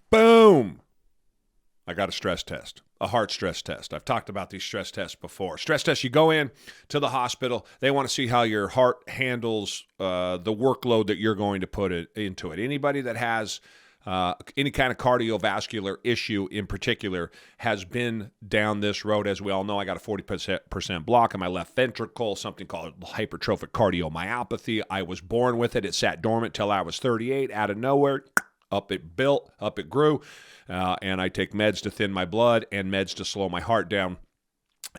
Boom. I got a stress test, a heart stress test. I've talked about these stress tests before. Stress tests, you go in to the hospital. They want to see how your heart handles the workload that you're going to put into it. Anybody that has any kind of cardiovascular issue in particular has been down this road. As we all know, I got a 40% block in my left ventricle, something called hypertrophic cardiomyopathy. I was born with it. It sat dormant till I was 38. Out of nowhere, up it built, up it grew. And I take meds to thin my blood and meds to slow my heart down,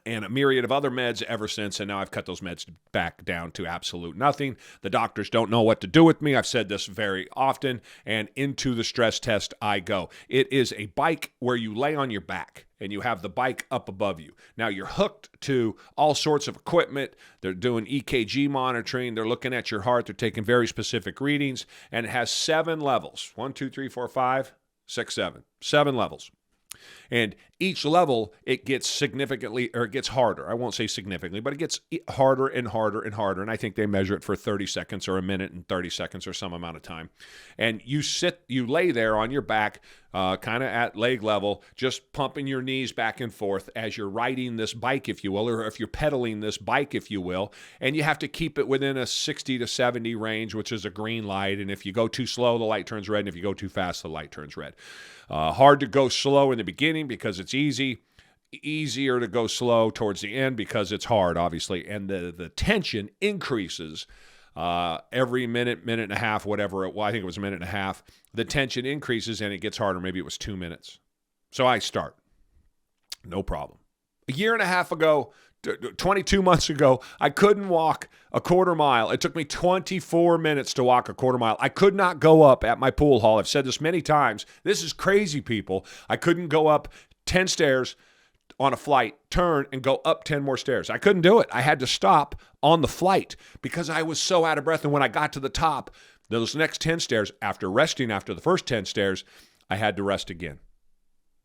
and a myriad of other meds ever since, and now I've cut those meds back down to absolute nothing. The doctors don't know what to do with me. I've said this very often, and into the stress test I go. It is a bike where you lay on your back, and you have the bike up above you. Now, you're hooked to all sorts of equipment. They're doing EKG monitoring. They're looking at your heart. They're taking very specific readings, and it has 7 levels. 1, 2, 3, 4, 5, 6, 7. 7 levels. And each level, it gets significantly, or it gets harder. I won't say significantly, but it gets harder and harder and harder. And I think they measure it for 30 seconds or a minute and 30 seconds or some amount of time. And you lay there on your back, kind of at leg level, just pumping your knees back and forth as you're riding this bike, if you will, or if you're pedaling this bike, if you will. And you have to keep it within a 60 to 70 range, which is a green light. And if you go too slow, the light turns red. And if you go too fast, the light turns red. Hard to go slow in the beginning because it's easy. Easier to go slow towards the end because it's hard, obviously. And the tension increases every minute, minute and a half, whatever it was. I think it was a minute and a half. The tension increases and it gets harder. Maybe it was 2 minutes. So I start. No problem. A year and a half ago, 22 months ago, I couldn't walk a quarter mile. It took me 24 minutes to walk a quarter mile. I could not go up at my pool hall. I've said this many times. This is crazy, people. I couldn't go up 10 stairs on a flight, turn, and go up 10 more stairs. I couldn't do it. I had to stop on the flight because I was so out of breath. And when I got to the top, those next 10 stairs, after resting after the first 10 stairs, I had to rest again.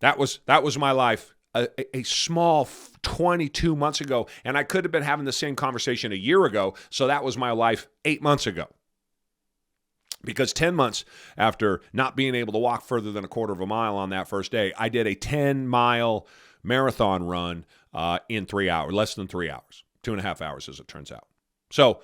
That was my life. A small 22 months ago, and I could have been having the same conversation a year ago, so that was my life 8 months ago. Because 10 months after not being able to walk further than a quarter of a mile on that first day, I did a 10-mile marathon run in 3 hours, less than 3 hours, 2.5 hours as it turns out. So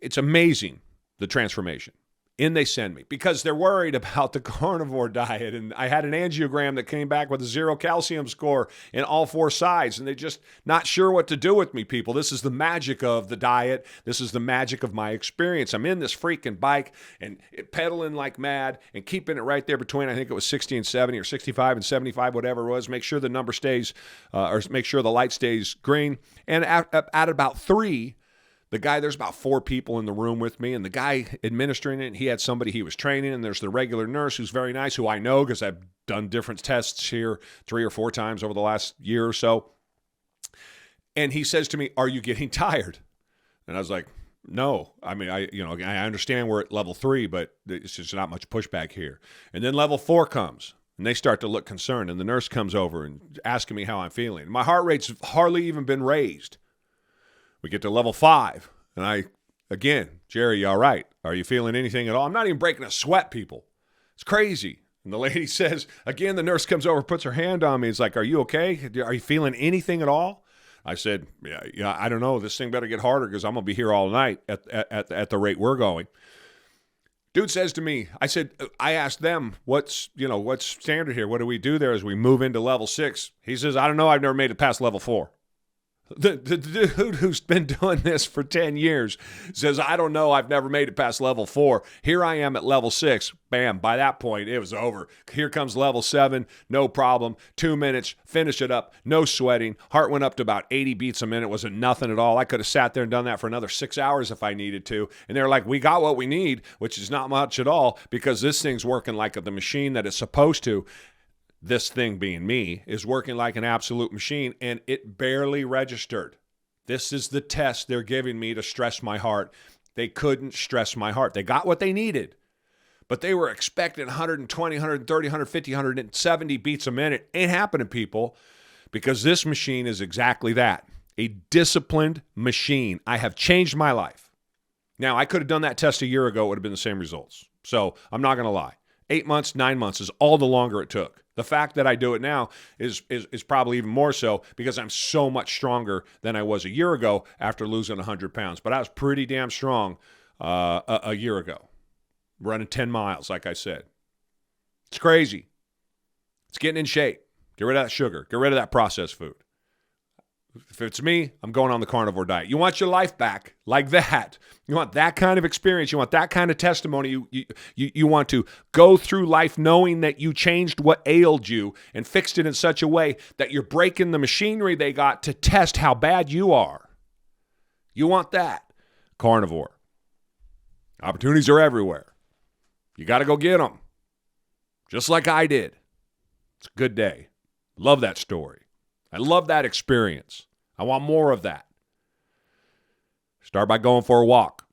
it's amazing, the transformation. In they send me because they're worried about the carnivore diet. And I had an angiogram that came back with a 0 calcium score in all 4 sides. And they're just not sure what to do with me, people. This is the magic of the diet. This is the magic of my experience. I'm in this freaking bike and pedaling like mad and keeping it right there between, I think it was 60 and 70 or 65 and 75, whatever it was. Make sure the number stays, or make sure the light stays green. And at about 3, there's about 4 people in the room with me, and the guy administering it, he had somebody he was training, and there's the regular nurse who's very nice, who I know because I've done different tests here 3 or 4 times over the last year or so. And he says to me, "Are you getting tired?" And I was like, "No. I mean, I understand we're at level 3, but it's just not much pushback here." And then level 4 comes, and they start to look concerned, and the nurse comes over and asking me how I'm feeling. My heart rate's hardly even been raised. We get to level 5, and again, "Jerry, you all right? Are you feeling anything at all?" I'm not even breaking a sweat, people. It's crazy. And the lady says, again, the nurse comes over, puts her hand on me. It's like, "Are you okay? Are you feeling anything at all?" I said, yeah, I don't know. This thing better get harder because I'm going to be here all night at the rate we're going. Dude says to me, I asked them, what's standard here? What do we do there as we move into level 6? He says, "I don't know. I've never made it past level 4. The dude who's been doing this for 10 years says, "I don't know. I've never made it past level 4. Here I am at level 6. Bam. By that point, it was over. Here comes level 7. No problem. 2 minutes. Finish it up. No sweating. Heart went up to about 80 beats a minute. Wasn't nothing at all. I could have sat there and done that for another 6 hours if I needed to. And they're like, "We got what we need," which is not much at all because this thing's working like the machine that it's supposed to. This thing being me is working like an absolute machine, and it barely registered. This is the test they're giving me to stress my heart. They couldn't stress my heart. They got what they needed, but they were expecting 120, 130, 150, 170 beats a minute. Ain't happening, people, because this machine is exactly that, a disciplined machine. I have changed my life. Now, I could have done that test a year ago. It would have been the same results. So I'm not going to lie. 8 months, 9 months is all the longer it took. The fact that I do it now is probably even more so because I'm so much stronger than I was a year ago after losing 100 pounds. But I was pretty damn strong a year ago, running 10 miles, like I said. It's crazy. It's getting in shape. Get rid of that sugar. Get rid of that processed food. If it's me, I'm going on the carnivore diet. You want your life back like that. You want that kind of experience. You want that kind of testimony. You want to go through life knowing that you changed what ailed you and fixed it in such a way that you're breaking the machinery they got to test how bad you are. You want that. Carnivore. Opportunities are everywhere. You got to go get them. Just like I did. It's a good day. Love that story. I love that experience. I want more of that. Start by going for a walk.